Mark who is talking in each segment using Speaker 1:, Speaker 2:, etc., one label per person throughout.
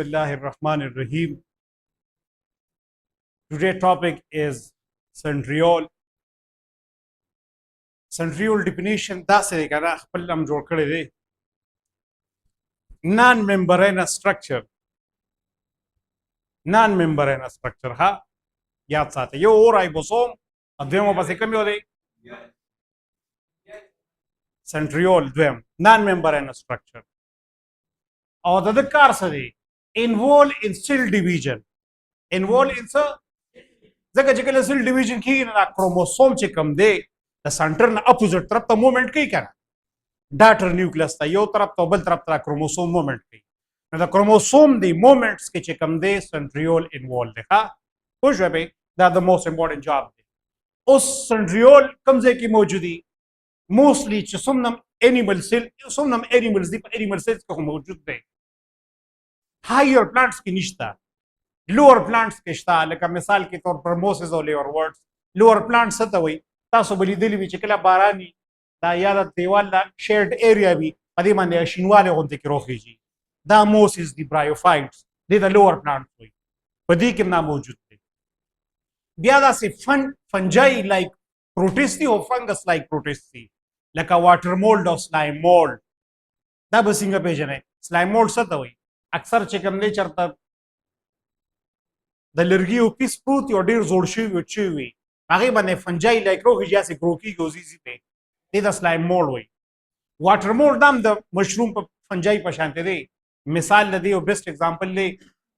Speaker 1: Bismillahirrahmanirrahim. Today's topic is centriole. Centriole definition داسې دی کنه خپل هم جوړ کړی دی. Non-membranous structure. Non-membranous structure ها یاد ساته. یو رایبوسوم دویمه پسې کوم یو دی؟ centriole دویم non-membranous structure. او د کار څه دی؟ involve in cell division. involve in څه؟ ځکه چې کله سیل ډیویژن کېږي نو دا کروموسوم چې کوم دی د سنټر نه اپوزټ طرف ته موومنټ کوي که نه ډاټر نیوکلیس ته یو طرف ته بل طرف ته کروموسوم موومنټ کوي نو د کروموسوم دی موومنټس کې چې کوم دی سنټریول انوالو دی ښه پوه شوې بې دا د موسټ امپورټنټ جاب دی. اوس سنټریول کوم ځای کې موجود دي؟ موسټلی چې څومره انیمل سیل څومره انیملز دي په انیمل سیلز کې خو موجود دی. هایر پلانټس کې نشته، لوور پلانټس کې شته. لکه مثال کې طور پر موسز او لیور ورډز. لوور پلانټس څه ته وایي؟ تاسو به لیدلي وي چې کله باران وي دا یا د دیوال دا شیډ ایریا وي په دې باندې شینوالی غوندې کې روخیږي دا موسز دي برایوفایټس دې د لوور پلانټس وایي په دې کې نه موجود دی. بیا داسې فنجای لایک پروټیست دي او فنګس لایک پروټیست دي لکه واټر مولډ او سلایم مولډ. دا به څنګه پېژنئ؟ سلایم مولډ څه ته وایي؟ اکثر چې کوم دی چېرته د لرګي او پیس پروت وي او ډېر زوړ شوي وي هغې باندې فنجای لایک روخیږي هسې ګرو کېږي او ځي دی دې د سلایم مولډ وایي. واټر مولډ هم د مشروم په فنجای په شانتې دی. مثال د دې یو بیسټ اگزامپل دی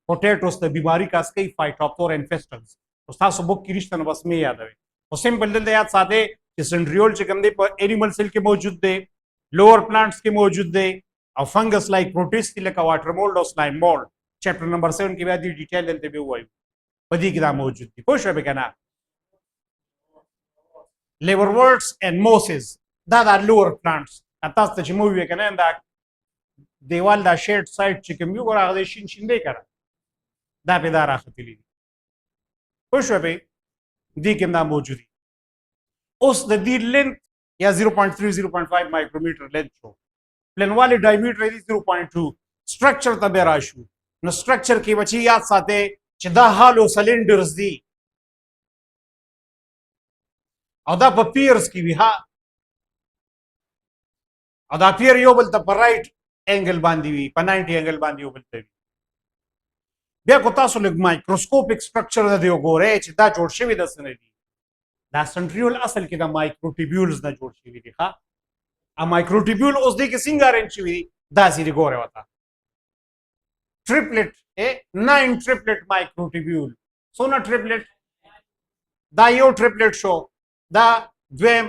Speaker 1: پوټیټوس د بیماري کاس کوي فایټاپتور انفیسټنس. اوس تاسو بک کې نشته نو بس مې یادوئ خو سمپل دلته یاد ساتئ چې سنټریول چې کوم دی په انیمل سیل کې موجود دی، لوور پلانټس کې موجود دی او فنګس لایک پروټیست دي لکه واټر مولډ او سلایم مولډ. چیپټر نمبر 7 کې بیا دې ډیټیل دلته به ووایو په دې کې دا موجود دي. پوه شوې که نه؟ لیور ورډز اینډ موسز دا د لوور پلانټس تاسو ته چې مو وویل که نه دا دیوال دا شیډ سایډ چې کوم وي ګوره هغه دی شین شین دی که نه دا پې دا راختلي دي. پوه شوې پې دې کې هم دا موجود دي. اوس د دې لینث یا 0.3 0.5 مایکرومیټر لینث شو، پلنوالی ډایمیټر یې 0.2. سټرکچر ته بیا راشو نو سټرکچر کې بچي یاد ساتئ چې دا هالو سلینډرز دي او دا په پیرز کې وي ها او دا پیر یو بل ته په رائټ انګل باندې وي په 90 انګل باندې یو بل ته وي. بیا کو تاسو لږ مایکروسکوپیک سټرکچر د دې وګورئ چې دا جوړ شوي د څه نه دي. دا سنټریول اصل کې د مایکروټیبیولز نه جوړ شوي دي ښه. مایکروټیبیول اوس دې کې څنګه ارینج شوي دي داسې دي ګورئ ورته triplet 9 triplet microtubule. څونه triplet؟ دا یو triplet شو، دا دویم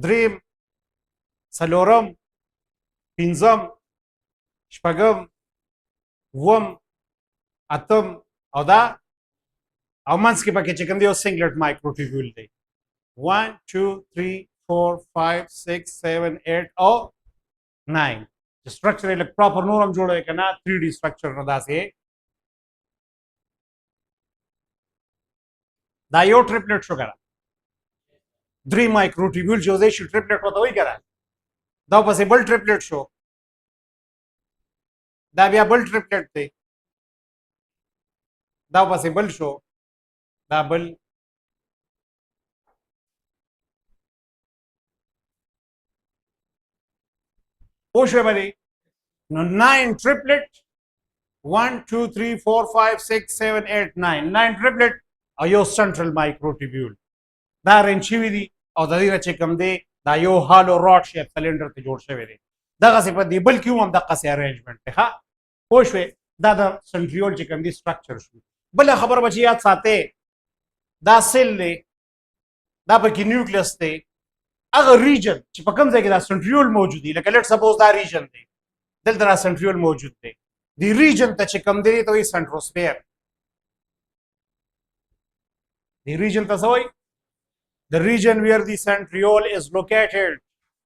Speaker 1: دریم څلورم پنځم شپږم اووم اتم او دا او منځ کې پکې چې کوم دی یو سنګلټ مایکروټیبیول دی 1 2 3 4 5 6 7 8 او 9. स्ट्रक्चर एक प्रॉपर नोरम जोड़े करना 3D structure रदा से दायो triplet show करा 3 माइक्रोट्यूब्यूल जो दे ट्रिपलेट होता वही करा दा पॉसिबल ट्रिपलेट शो दा बिया बल ट्रिपलेट थे दा पॉसिबल शो दा बल Push everybody. Now 9 triplet. 1, 2, 3, 4, 5, 6, 7, 8, 9. 9 triplet are your central microtubule. Da renchivi di or the dira chekam de da yo hollow rod shape cylinder te jod shave de. Da kasi pa di bal kyum am da kasi arrangement te ha. Push we da the centriole chekam di structure shu. Bala khabar bachi yad sate da cell de da pa ki nucleus te اگر ریجن چې په کوم ځای کې دا سنټریول موجود دی لکه لیټ سپوز دا ریجن دی دلته دا سنټریول موجود دی دی ریجن ته چې کوم دی ته وایي سنټروسفیر. دی ریجن ته څه وایي؟ the region where the centriole is located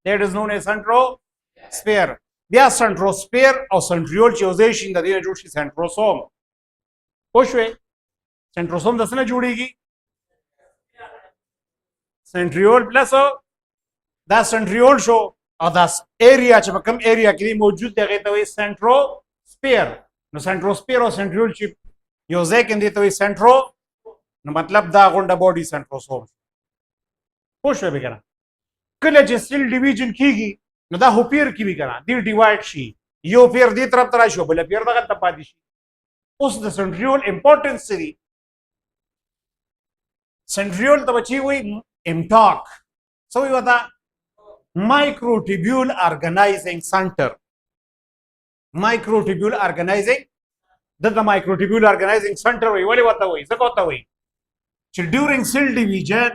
Speaker 1: that is known as centrosphere. بیا سنټروسفیر او سنټریول چې یو ځای شي د دې نه جوړ شي سنټروسوم. پوه شوې؟ سنټروسوم د څه نه جوړېږي؟ سنټریول پلس دا سنټریول شو او دا ایریا چې په کوم ایریا کې موجود دی هغې ته وایي سنټروسفیر. نو سنټروسپیر او سنټریول چې یو ځای کې دي ته وي سنټرو، نو مطلب دا غونډه باډي سنټروسوم. پوه شوې به کنه. کله چې سیل ډیویژن کیږي نو دا هو پیر کی وی کنه دی ډیوایډ شي، یو پیر دې طرف ته راشي بل پیر دغه ته پاتې شي. اوس د سنټریول امپورټنس دی. سنټریول ته بچي وي امټاک سو وي وتا مایکروټیبیول ارګنایزینګ سنټر. مایکروټیبیول ارګنایزینګ د مایکروټیبیول ارګنایزینګ سنټر وي. ولې وتا وي ځکه وتا وي چې ډیورینګ سیل ډیویژن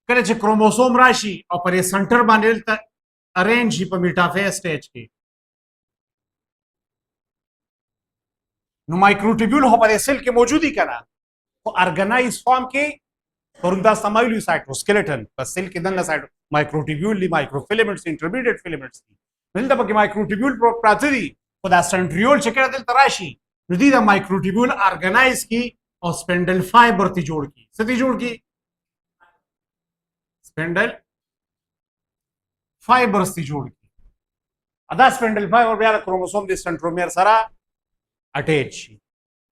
Speaker 1: کله چې کروموسوم راشي او پر سنټر باندې ارینج شي په میټافیز سټیج کې، نو مایکروټیبیول هو په سیل کې موجودي کنه او ارګنایز فارم کې پروندا سمایلو سایټوسکeleton په سیل کې دنه سایټ مایکروټیبیول دی مایکروفیلمنټس انټرمیډیټ فیلمنټس دي. دلته پکې مایکروټیبیول پراته دي خو دا سنټریول چې کله دلته راشي نو دی دا مایکروټیبیول ارګنایز کی او سپینډل فایبر ته جوړ کی. څه ته جوړ کی؟ سپینډل فایبرز ته جوړ کی. ادا سپینډل فایبر بیا د کروموسوم د سنټرومیر سره اٹیچ شي.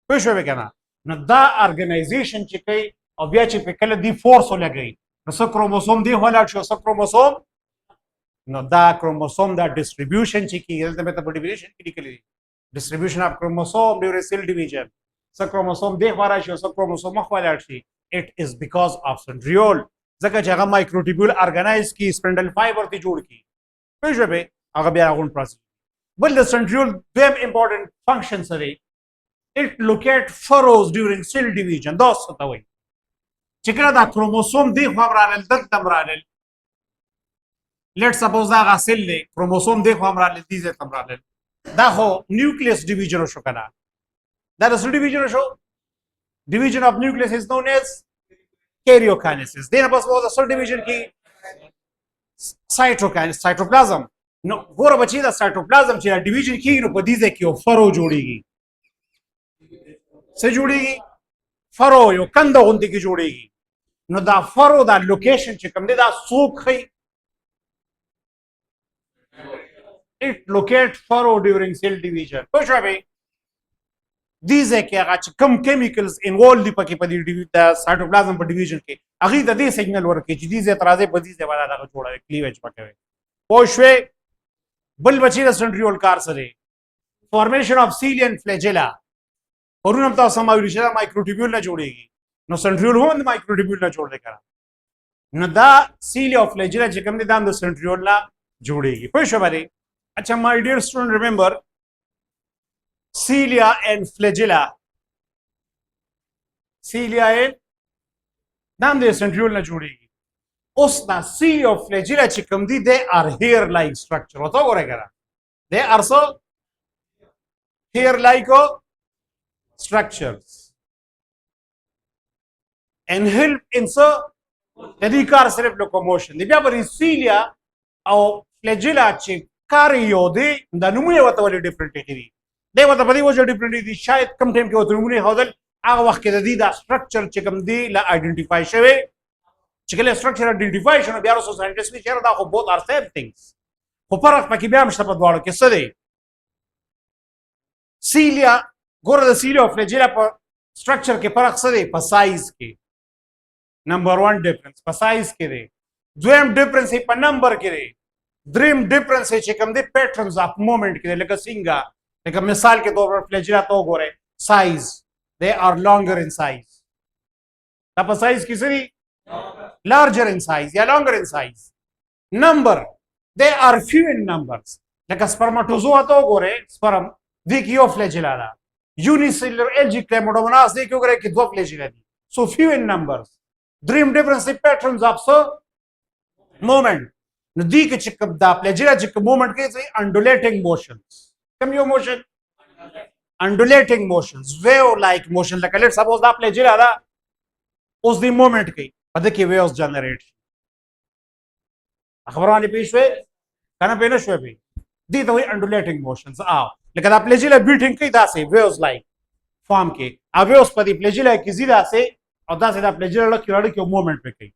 Speaker 1: پوه شوې کنه. نو دا ارګنایزیشن چې کوي او بیا چې په کله دی فورس ولګي نو څو کروموسوم دی ولاړ شو څو کروموسوم، نو دا کروموسوم دا ډیسټریبیوشن چې کیږي دلته په ډیفینیشن کې لیکلي دي ډیسټریبیوشن اف کروموسوم ډیورینګ سیل ډیویژن. څو کروموسوم دی ولاړ شو څو کروموسوم مخ ولاړ شي. اټ از بیکاز اف سنټریول ځکه چې هغه مایکروټیبیول ارګنایز کی سپینډل فایبر ته جوړ کی. پوه شوې هغه بیا غون پروسس. بل د سنټریول دویم امپورټنت فنکشن سره it locate furrows during cell division. دا څه ته وایي چې کله دا کروموسوم دی خو رالل دلته رالل لیټ سپوز دا غسل دی کروموسوم دی خو رالل دي زه تم رالل دا خو نیوکلیس ډیویژن شو کنه. دا د څه ډیویژن شو؟ ډیویژن اف نیوکلیس از نون as karyokinesis. دینه بس وو د څه ډیویژن کې سایټوپلازم. نو ګوره بچی دا سایټوپلازم چې ډیویژن کیږي نو په دې ځای کې یو فرو جوړیږي. څه جوړیږي؟ فرو یو کنده غونډه کې جوړیږي. نو دا فرو دا لوکیشن چې کوم دی دا څوک خي it locate furrow during cell division. پوه شو به دې ځای کې هغه چې کوم کیمیکلز انوالو دي پکې په دې سایټوپلازم په ډیویژن کې هغه د دې سیګنل ورکړي چې دې ځای ترازه په دې ځای باندې دا جوړه کلیویج پکې. پوه شو بل بچی د سنټریول کار سره فارمیشن اف سیلیا اینڈ فلیجیلا. ورونه هم تاسو ما ویل چې دا مایکروټیبیول نه جوړیږي نو سنټریول هم د مایکروټیبیول نه جوړ دی کنه. نو دا سیلیا او فلیجیلا چې کوم دي دا د سنټریول نه جوړیږي. پوه شو باندې. اچھا مای ډیر سټوډنټ ریمبر Cilia and Flagella. Cilia and نام دې سنټریول نه جوړیږي. اوس دا Cilia او Flagella چې کوم دي they are hair like structure. وته وره کړه they are so hair like structures and help in so the car صرف locomotion. دی بیا پر Cilia او Flagella چې کار یو دی د نومونه وته ولې ډیفرنٹ دي. دی وته په دې وجه ډیفرنٹ دي شاید کم ټایم کې وته نومونه هودل هغه وخت کې د دې دا سټرکچر چې کوم دی لا آئیډنټیفای شوی چې کله سټرکچر آئیډنټیفای شونه بیا رسو ساينټیسټ چې دا خو بوت ار سیم ثینګز خو فرق پکې بیا مشته په دواړو کې څه دی. سیلیا ګوره د سیلیا او فلیجیلا په سټرکچر کې فرق څه دی؟ په سایز کې نمبر 1 ډیفرنس په سایز کې دی. دویم ډیفرنس په نمبر کې دی. دریم ډیفرنس چې کوم دی پیټرنز اف موومنت کې لکه څنګه لکه مثال کې تور پر فلیجیلا تو ګوره سایز they are longer in size. دا په سایز کې څه دی؟ larger in size یا longer in size. number they are few in numbers. لکه سپرماتوزوا تو ګوره سپرم دی کې یو فلیجیلا ده. unicellular algae clamodomonas دی کې ګوره کې دوه فلیجیلا دي. so few in numbers. دریم ډیفرنس patterns of movement. نو دی کې چې دا فلیجیلا چې موومنت کوي څه undulating motions. کوم یو موشن؟ undulating motions wave like motion. لکه لیټ سپوز دا فلیجیلا ده اوس دی موومنت کوي په دې کې waves generate شي. خبرونه پېښ شوې کنه پېښ شوې به دي ته وي undulating motions. لکه دا فلیجیلا بیټینګ کوي دا سه waves like فارم کې ا waves په دې فلیجیلا کې زیاده سه او دا سه دا فلیجیلا له کړه کې موومنت کوي.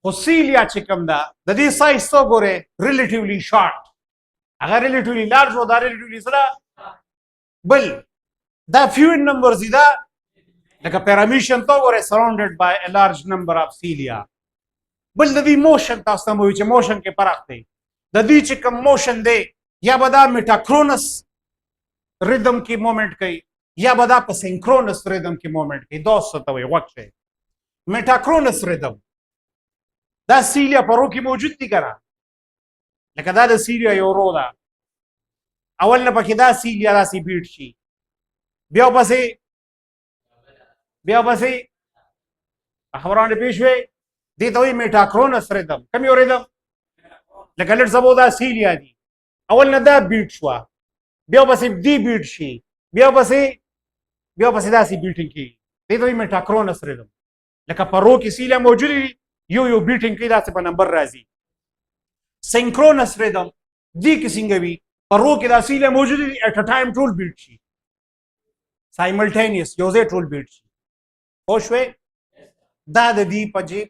Speaker 1: خو سیلیا چې کوم دا د دې سایز تو ګوره ریلیټیولی شارټ هغه ریلیټیولی لارج او دا ریلیټیولی سره بل دا few in numbers دي دا لکه پیرامیشن ته وګورئ surrounded by a large number of cilia. بل د دې موشن تاسو ته وایي چې موشن کې فرق دی. د دې چې کوم موشن دی یا به دا میټاکرونس ریدم کې مومنټ کوي یا به دا په سینکرونس ریدم کې مومنټ کوي. دا څه ته وایي وخت شي میټاکرونس ریدم دا سیلیا په رو کې موجود دي کنه لکه دا د سیلیا یو رو ده اول نه پکې دا سیلیا داسې بیټ شي بیا پسې خبرونه پیښ وي دې ته وایي میټاکرونس ریدم. کوم یو ریدم لکه لټ سبو دا سیلیا دي اول نه دا بیټ شوه بیا پسې دی بیټ شي بیا پسې داسې بیټینګ کېږي دې ته وایي میټاکرونس ریدم. لکه په رو کې سیلیا موجود دي یو بیټینګ کوي داسې په نمبر راځي. سینکرونس ریدم دې کې څنګه وي په رو کې دا سیلیا موجود دي ایټ ا ټایم ټول بیټ شي سایملټینیس یو ځای ټول بیټ شي. پوه شوې دا د دې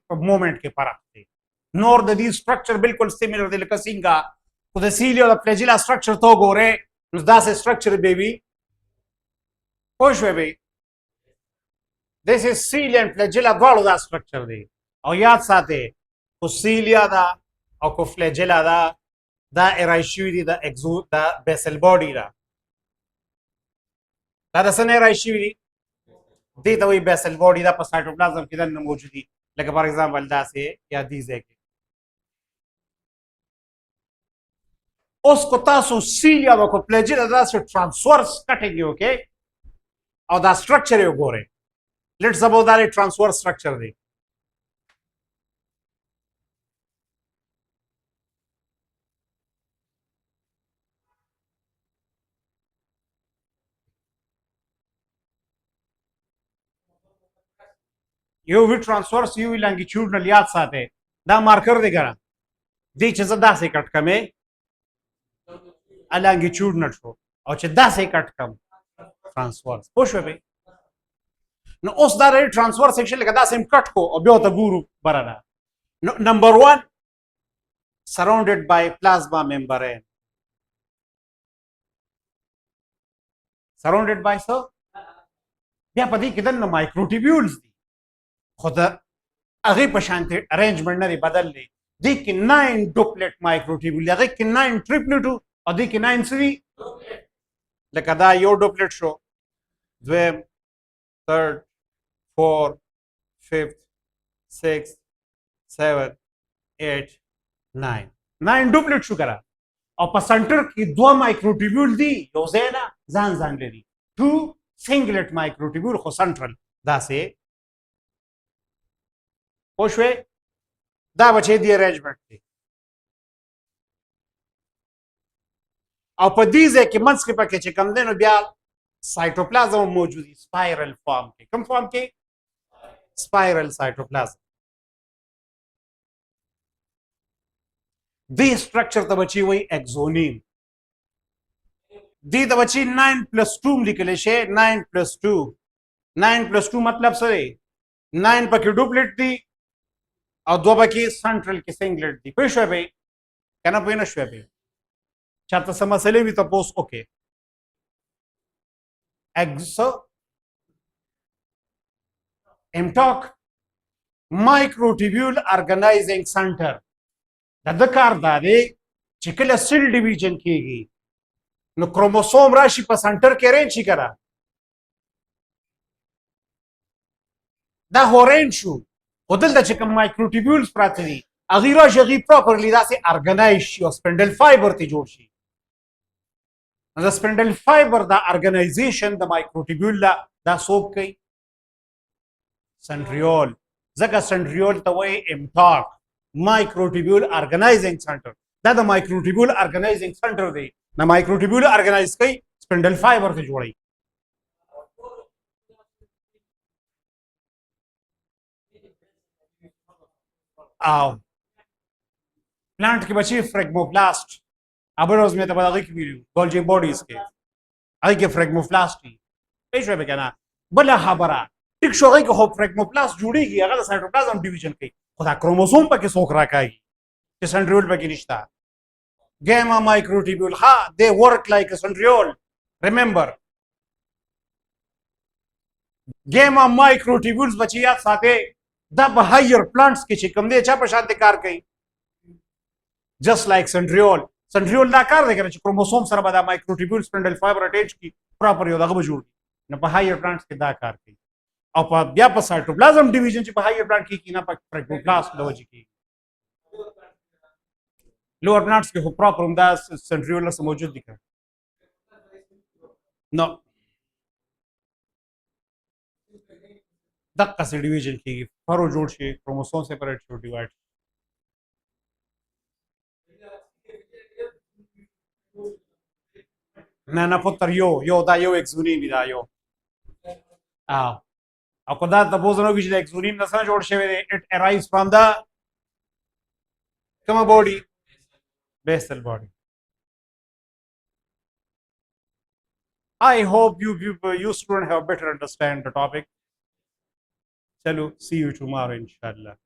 Speaker 1: په مومنټ کې فرق دی. نور د دې سټرکچر بالکل سیملر دی لکه څنګه خو د سیلیا او د فلیجیلا سټرکچر ته وګورئ نو داسې سټرکچر به وي. پوه شوې بی This is cilia and flagella دواړو دا سټرکچر دی او یاد ساتئ خو سیلیا دا او کو فلیجیلا دا ایرای شوي دي د بیسل باډي دا د څه نه ایرای شوي دي دې ته وایي بیسل باډي دا په سایټوپلازم کې دننه موجود دي لکه فار ایگزامپل داسې یا دې ځای کې. اوس کو تاسو سیلیا او کو فلیجیلا داسې ټرانسورس کټینګ یې وکړئ او دا سټرکچر یې وګورئ. Let's suppose that a transverse structure دی. یو وی transverse یو وی longitudinal یاد ساته دا مارکر دی ګره دې چې زه داسې کټ کمې longitudinal شو او چې داسې کټ کم transverse. پوه شوې بی نو اوس دا ری ټرانسفر سیکشن لکه داسې هم کټ کو او بیا ته ګورو بره ده. نو نمبر 1 سراونډډ بای پلازما ممبرین سراونډډ بای څه بیا په دې کې دننه مایکروټیبیولز دي خو د هغې په شانتې ارینجمنټ نه دی بدل دی. دې کې 9 ډوپلیټ مایکروټیبیول هغې کې 9 ټریپلیټ او دې کې 9 څه دي لکه دا یو ډوپلیټ شو دویم third 4 5th 6th 7th 8th 9 ډوپلیټ شو کرا او په سنټر کې دوه مایکروټیبیول دي یو ځای نه ځان لري 2 سنگلټ مایکروټیبیول خو سنټرل داسې. پوه شوې دا بچې دی ارینجمنټ دی او په دې ځای کې منځ کې پکې چې کم دی نو بیا سایټوپلازم موجود دي سپایرل فارم کې. کوم فارم کې سپایرل سایټوپلازم. دې سټرکچر ته بچي وایي اکزونیم. دې ته بچي 9+2 لیکلی شي 9+2 مطلب څه دی 9 پکې ډوپلیټ دي او دوه پکې سنټرل کې سنگلټ دي. پوه شوې بی که نه پوه نه شوې بی چاته څه مسلې وي تپوس وکړې. امټاک مایکروټیبیول ارګنایزینګ سنټر د کار دا دی چې کله سیل ډیویژن کېږي نو کروموسوم راشي په سنټر کې ارینج شي کنه دا هورین شو خو دلته چې کوم مایکروټیبیولز پراته دي هغې راشي هغې پراپرلی داسې ارګنایز شي او سپنډل فایبر ته جوړ شي. د سپنډل فایبر دا ارګنایزیشن د مایکروټیبیول دا څوک کوي سنټریول. ځکه سنټریول ته وایي امټاک مایکروټیبیول ارګنایزینګ سنټر دا د مایکروټیبیول ارګنایزینګ سنټر دی. د مایکروټیبیول ارګنایز کوي سپنډل فایبر ته جوړوي. او پلانټ کې بچي فرګموپلاست ابروز میں تو بتا کہ گولجی باڈیز کے ائی کے فرگموپلاسٹی پیش ہوئے کہنا بلا خبره ټیک شو غي خو فرگموپلاست جوړیږي هغه د سایټوپلازم ډیویژن کوي خو دا کروموسوم پکې څوک راکاږي چې سنټریول پکې نشته Gamma microtubule, they work like a centriole. Remember, gamma microtubules बची याद साथे the higher plants के चिकम दे चा प्रशांत कार कहीं just like centriole. Centriole da कार दे कर chromosome सर बदा microtubule spindle fiber attach की proper योदा का बजूर न पर higher plants के दा कार कहीं और पर या पर cytoplasm division ची पर higher plant की ना पर protoplasm लोजी की lower plants के हो proper उम्दा centriole से मौजूद दिखा no दक्का से डिवीजन की फरो जोड़ से क्रोमोसोम सेपरेट से डिवाइड ना ना पुत्र यो da yo exunin da yo ah ako da bozono ki da exunin na sana जोड़ से it arrives from the come body basal body. I hope you students have better understand the topic. Chalo, see you tomorrow inshallah.